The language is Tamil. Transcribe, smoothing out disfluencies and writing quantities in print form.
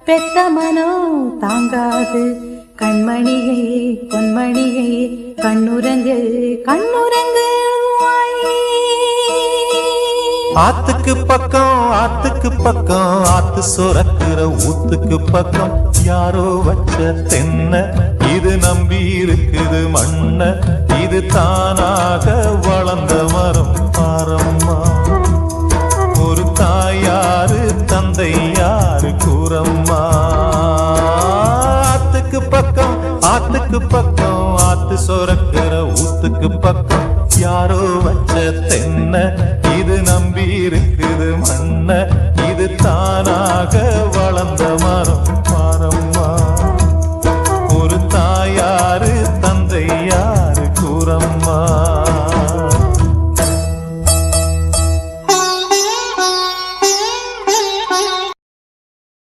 பெத்த மனோ தாங்காது கண்மணியே பொன்மணியே கண்ணுரங்கு கண்ணுரங்கு ஆத்துக்கு பக்கம் ஆத்து சுரக்கிற ஊத்துக்கு பக்கம் யாரோ வச்ச தென்ன இது நம்பி இருக்குது மண்ண இது தானாக வளர்ந்த மரம் பாரம்மா ஒரு தாயாரு தந்தை யாரு கூறம்மா ஆத்துக்கு பக்கம் ஆத்து சுரக்கிற ஊத்துக்கு பக்கம் யாரோ வச்ச தென்ன இது நம்பி இருக்குது மண்ண இது தானாக வளர்ந்த மரம்